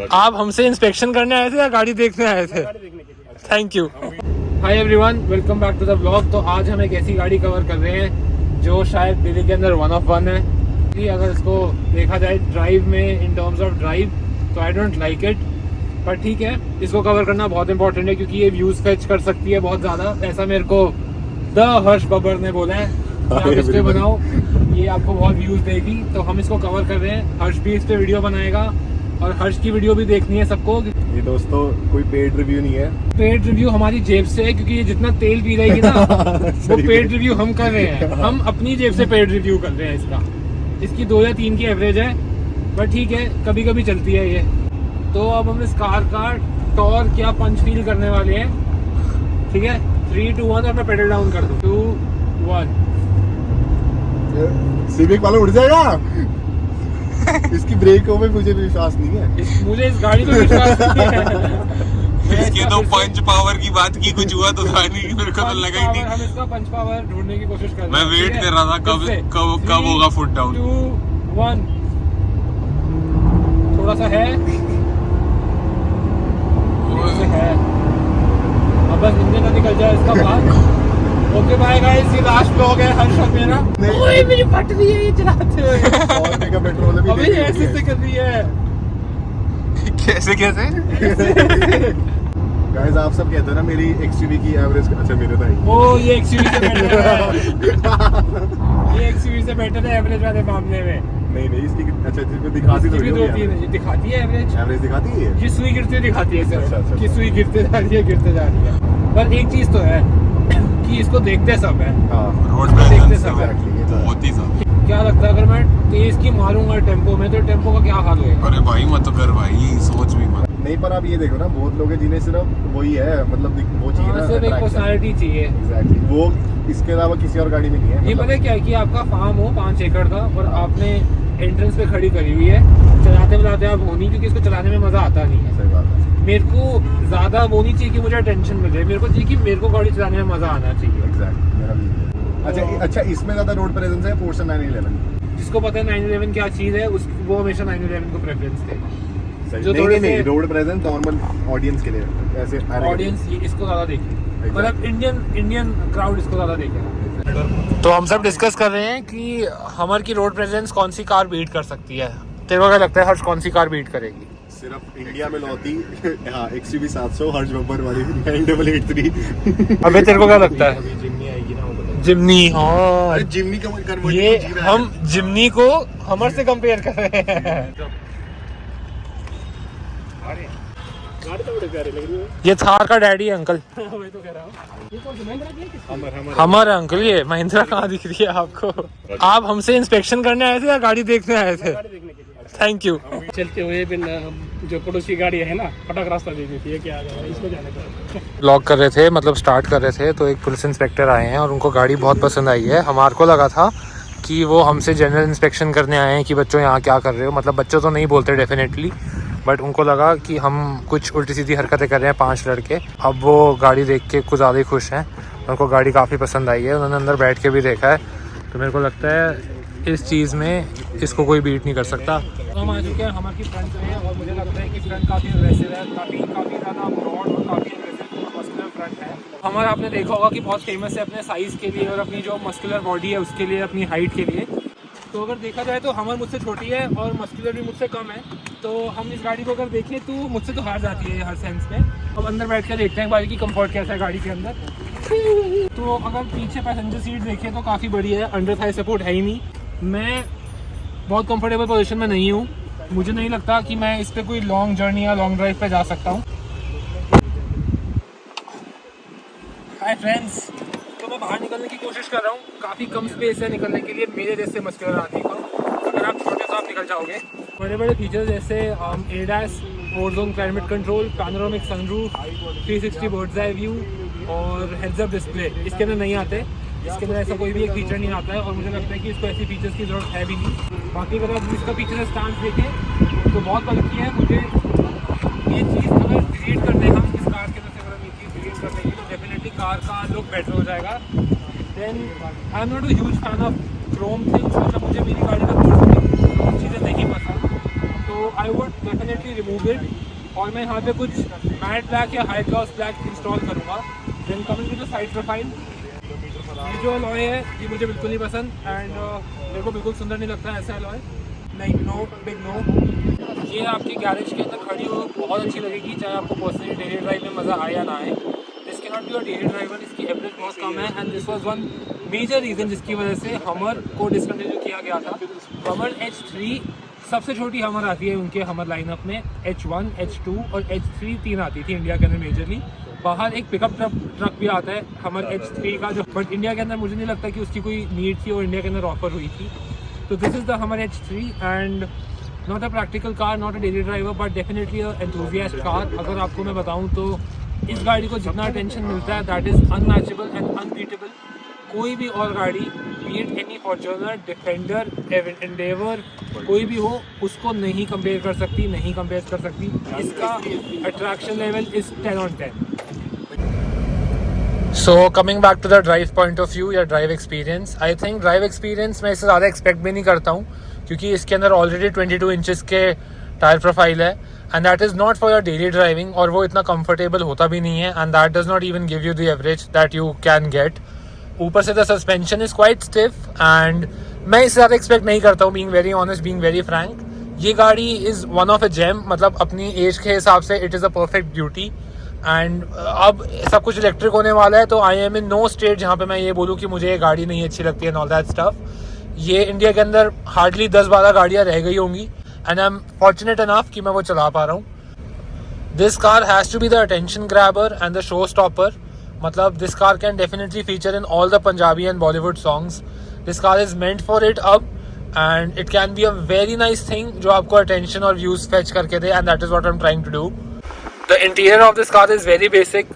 आप हमसे इंस्पेक्शन करने आए थे या गाड़ी देखने आए थे? Thank you. Hi everyone, welcome back to the blog. तो आज हम एक ऐसी गाड़ी कवर कर रहे हैं जो शायद दिल्ली के अंदर वन ऑफ वन है कि अगर इसको देखा जाए ड्राइव में, इन टर्म्स ऑफ ड्राइव, तो आई डोंट लाइक इट, पर ठीक है, इसको कवर करना बहुत इंपॉर्टेंट है क्योंकि ये व्यूज फेच कर सकती है बहुत ज़्यादा। ऐसा मेरे को द हर्ष बब्बर ने बोला है, आप इस पे बनाओ, ये आपको बहुत व्यूज देगी। तो हम इसको कवर कर रहे हैं। हर्ष भी इस पे वीडियो बनाएगा और हर्ष की वीडियो भी देखनी है सबको। ये दोस्तों कोई पेड रिव्यू नहीं है, पेड रिव्यू हमारी जेब से है क्योंकि ये जितना तेल पी रहेगी ना वो पेड रिव्यू हम कर रहे हैं। हम अपनी जेब से पेड रिव्यू कर रहे हैं इसका। इसकी 2 या 3 की एवरेज है, पर ठीक है, कभी कभी चलती है ये। तो अब हम इस कार का टॉर्क क्या पंच फील करने वाले हैं, ठीक है। 3, 2, 1 और मैं पेडल डाउन कर दूं। 2, 1। सिविक वाला उड़ जाएगा। इसकी ब्रेकों में मुझे विश्वास नहीं है। मुझे इस गाड़ी पे विश्वास नहीं है। इसके तो पंच पावर की बात की, कुछ हुआ तो था नहीं, मेरे को तो लगा ही नहीं। हम इसका पंच पावर ढूंढने की कोशिश कर रहे हैं। मैं वेट कर रहा था कब होगा फुट डाउन। 2, 1। थोड़ा सा है, है। अब बस इंजन ना निकल जाए इसका बाहर। ओके बाय गाइस, ये लास्ट व्लॉग है हर्ष और मेरा। ओए मेरी फट रही है ये चलाते हुए। और मेगा पेट्रोल भी अबे ऐसे से कर रही है। कैसे गाइस आप सब कहते हैं ना मेरी एक्सयूवी की एवरेज, अच्छा मेरे तो है। ओ ये एक्सयूवी से बेटर है। ये एक्सयूवी से बेटर है एवरेज वाले मामले में। नहीं इसकी अच्छा इसको दिखाती तो है, दिखाती है एवरेज दिखाती है। ये सुई गिरते हुए दिखाती है सिर्फ। अच्छा। कि सुई गिरते जा रही है। पर एक चीज तो है कि इसको देखते सब है। रोड देखते पे सब है। बहुत ही ज्यादा। क्या लगता है अगर मैं तेज की मारूंगा टेम्पो में तो टेम्पो का क्या हाल होगा? अरे भाई मत तो कर भाई, सोच भी मत। नहीं पर आप ये देखो ना, बहुत लोग हैं जिन्हें सिर्फ वही है, मतलब वो चाहिए ना, सिर्फ एक पर्सनालिटी चाहिए। एग्जैक्टली, वो इसके अलावा किसी और गाड़ी में नहीं है। ये पता है क्या है कि आपका फार्म हो 5 एकड़ का और आपने एंट्रेंस पे खड़ी करी हुई है, चलाते आप हो नहीं, क्योंकि इसको चलाने में मजा आता नहीं है। सही बात है। मेरे को ज्यादा वो नहीं चाहिए कि मुझे टेंशन मिले, मेरे को चाहिए कि मेरे को गाड़ी चलाने में मजा आना चाहिए। एग्जैक्टली, मेरा भी है। अच्छा इसमें ज्यादा रोड प्रेजेंस है पोर्शन 911। जिसको पता है 911 क्या चीज है, वो हमेशा 911 को प्रेफरेंस देगा। जो नहीं रोड प्रेजेंस नॉर्मल ऑडियंस के लिए, ऐसे ऑडियंस इसको ज्यादा देखेगी, मतलब इंडियन क्राउड इसको ज्यादा देखेगा। तो हम सब डिस्कस कर रहे हैं कि हमर की रोड प्रेजेंस कौन सी कार बीट कर सकती है। तेरे को क्या लगता है हर्ष, कौन सी कार बीट करेगी? सिर्फ इंडिया में लौती हाँ XUV 700 हर्ष बब्बर वाली 9883। अबे तेरे को क्या लगता है? जिम्नी आएगी ना, वो जिम्नी। हाँ अरे जिम्नी का कन्वर्ट, ये हम जिम्नी को हमर से कंपेयर कर रहे हैं। ये थार का डैडी है अंकल। वही तो कह रहा हूँ। हमारा अंकल, ये महिंद्रा कहाँ दिख रही है आपको? आप हमसे इंस्पेक्शन करने आए थे या गाड़ी देखने आए थे? Thank you. चलते हुए जो पड़ोसी गाड़ी है ना, फटाक रास्ता दे देती है, क्या इसको जाने का। लॉक कर रहे थे, मतलब स्टार्ट कर रहे थे, तो एक पुलिस इंस्पेक्टर आए हैं और उनको गाड़ी बहुत पसंद आई है। हमारे को लगा था कि वो हमसे जनरल इंस्पेक्शन करने आए हैं कि बच्चों यहाँ क्या कर रहे हो। मतलब बच्चों तो नहीं बोलते डेफिनेटली, बट उनको लगा कि हम कुछ उल्टी सीधी हरकतें कर रहे हैं 5 लड़के। अब वो गाड़ी देख के कुछ ज़्यादा ही खुश हैं, उनको गाड़ी काफ़ी पसंद आई है। उन्होंने अंदर बैठ के भी देखा है, तो मेरे को लगता है इस चीज़ में इसको कोई बीट नहीं कर सकता। हम आ चुके हैं हमारी फ्रंट में और मुझे लगता है कि फ्रंट काफ़ी अग्रेसिव है, काफ़ी ज़्यादा ब्रॉड और काफ़ी अग्रेसिव मस्कुलर फ्रंट है। हमारा आपने देखा होगा कि बहुत फेमस है अपने साइज़ के लिए और अपनी जो मस्कुलर बॉडी है उसके लिए, अपनी हाइट के लिए। तो अगर देखा जाए तो हमर मुझसे छोटी है और मस्कुलर भी मुझसे कम है, तो हम इस गाड़ी को अगर देखें तो मुझसे तो हार जाती है हर सेंस में। अब अंदर बैठ कर देखते हैं गाड़ी की कंफर्ट कैसा है गाड़ी के अंदर। तो अगर पीछे पैसेंजर सीट देखें तो काफ़ी बड़ी है, अंडर थाई सपोर्ट है ही नहीं। मैं बहुत कंफर्टेबल पोजीशन में नहीं हूँ, मुझे नहीं लगता कि मैं इस पर कोई लॉन्ग जर्नी या लॉन्ग ड्राइव पे जा सकता हूँ। हाय फ्रेंड्स, तो मैं बाहर निकलने की कोशिश कर रहा हूँ, काफ़ी कम स्पेस है निकलने के लिए मेरे जैसे मस्कुलर आदमी को। अगर आप छोटे तो आप निकल जाओगे। बड़े बड़े फीचर्स जैसे ADAS, 4 zone climate control, panoramic sunroof, 360 birds eye view और हेड्स अप डिस्प्ले इसके अंदर नहीं आते। इसके अंदर ऐसा कोई भी एक फीचर नहीं आता है और मुझे लगता है कि इसको ऐसी फीचर्स की ज़रूरत है भी नहीं। बाकी अगर आप इसका फीचर स्टांस देखें तो बहुत बल्कि है। मुझे ये चीज़ अगर डिलीट कर दें हम इस कार के अंदर से, अगर ये चीज़ डिलीट कर देंगे तो डेफिनेटली कार का लुक बेटर हो जाएगा। Then I am not a huge fan of chrome things, मतलब मुझे मेरी गाड़ी का चीज़ें नहीं पसंद। तो तो I would definitely remove it और मैं यहाँ पे कुछ मैट ब्लैक या हाई ग्लॉस ब्लैक इंस्टॉल करूँगा। Then coming to the side profile, ये जो अलॉय है ये मुझे बिल्कुल नहीं पसंद एंड मेरे को बिल्कुल सुंदर नहीं लगता ऐसा अलॉय, नहीं, नो बिग नो। ये आपके गैरेज के अंदर खड़ी हो बहुत अच्छी लगेगी, चाहे आपको पर्सनली डेली ड्राइव में मज़ा आए या ना आए। This can not be your daily driver, इसकी एवरेज बहुत कम है and this was one major reason जिसकी वजह से हमर को डिसकंटिन्यू किया गया था। हमर H3 सबसे छोटी हमर आती है उनके हमर लाइनअप में, H1, H2 और H3 तीन आती थी इंडिया के अंदर मेजरली। बाहर एक पिकअप ट्रक भी आता है हमर H3 का, जो बट इंडिया के अंदर मुझे नहीं लगता कि उसकी कोई नीड थी और इंडिया के अंदर ऑफर हुई थी। तो दिस इज़ द हमर H3 and not a practical car, not a daily driver but definitely a enthusiast car. अगर आपको मैं बताऊँ तो इस गाड़ी को जितना अटेंशन मिलता है that is unmatchable and unbeatable. कोई भी और गाड़ी, B it any Fortuner, defender, Endeavour, कोई भी हो, उसको नहीं कंपेयर कर सकती, नहीं कंपेयर कर सकती। इसका attraction level is 10 on 10। So coming back to the drive point of view या drive experience, I think drive experience मैं इससे ज़्यादा expect भी नहीं करता हूँ क्योंकि इसके अंदर already 22 inches के टायर प्रोफाइल है and that is not for your daily driving और वो इतना comfortable होता भी नहीं है and that does not even give you the average that you can get। ऊपर से the suspension is quite stiff and मैं इससे ज़्यादा expect नहीं करता हूँ, being very honest, being very frank। ये गाड़ी is one of a gem, मतलब अपनी एज के हिसाब से it is a perfect beauty and अब सब कुछ इलेक्ट्रिक होने वाला है तो I am in no state जहाँ पे मैं ये बोलूँ कि मुझे ये गाड़ी नहीं अच्छी लगती है, ऑल दैट स्टफ। ये इंडिया के अंदर हार्डली 10-12 गाड़ियाँ रह गई होंगी and I am fortunate enough कि मैं वो चला पा रहा हूँ। This car has to be the attention grabber and the show stopper, मतलब this car can definitely feature in all the Punjabi and Bollywood songs. This car is meant for it अब and it can be a very nice thing जो आपको attention और views fetch करके दे and that is what I am trying to do. The interior of this car is very basic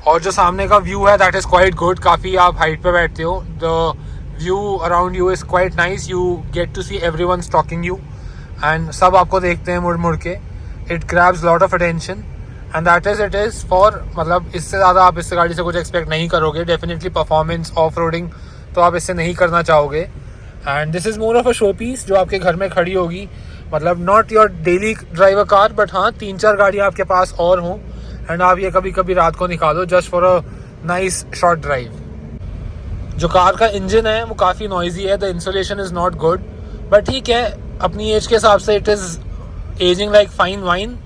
और जो सामने का व्यू है that is quite good, काफ़ी आप हाइट पे बैठते हो, the view around you is quite nice, you get to see everyone stalking you and सब आपको देखते हैं मुड़ मुड़ के। It grabs lot of attention and that is it is for, मतलब इससे ज़्यादा आप इस गाड़ी से कुछ एक्सपेक्ट नहीं करोगे। डेफिनेटली परफॉर्मेंस, ऑफ रोडिंग तो आप इससे नहीं करना चाहोगे and this is more of a showpiece जो आपके घर में खड़ी होगी, मतलब not your daily driver car but हाँ 3-4 गाड़ियाँ आपके पास और हों एंड आप ये कभी कभी रात को निकालो just for a nice short drive. जो कार का इंजन है वो काफ़ी नॉइजी है, the insulation is not good but ठीक है, अपनी एज के हिसाब से it is ageing like fine wine.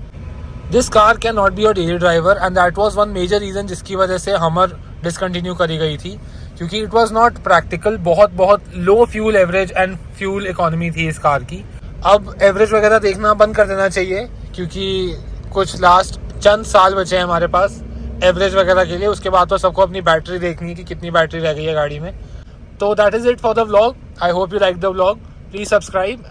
This car can not be your daily driver and that was one major reason जिसकी वजह से हमर डिसकंटिन्यू करी गई थी क्योंकि इट वॉज नॉट प्रैक्टिकल। बहुत low fuel average and fuel economy थी इस कार की। अब एवरेज वगैरह देखना बंद कर देना चाहिए क्योंकि कुछ लास्ट चंद साल बचे हैं हमारे पास एवरेज वगैरह के लिए, उसके बाद तो सबको अपनी बैटरी देखनी है कि कितनी बैटरी रह गई है गाड़ी में। तो that is it for the vlog. I hope you like the vlog, please subscribe.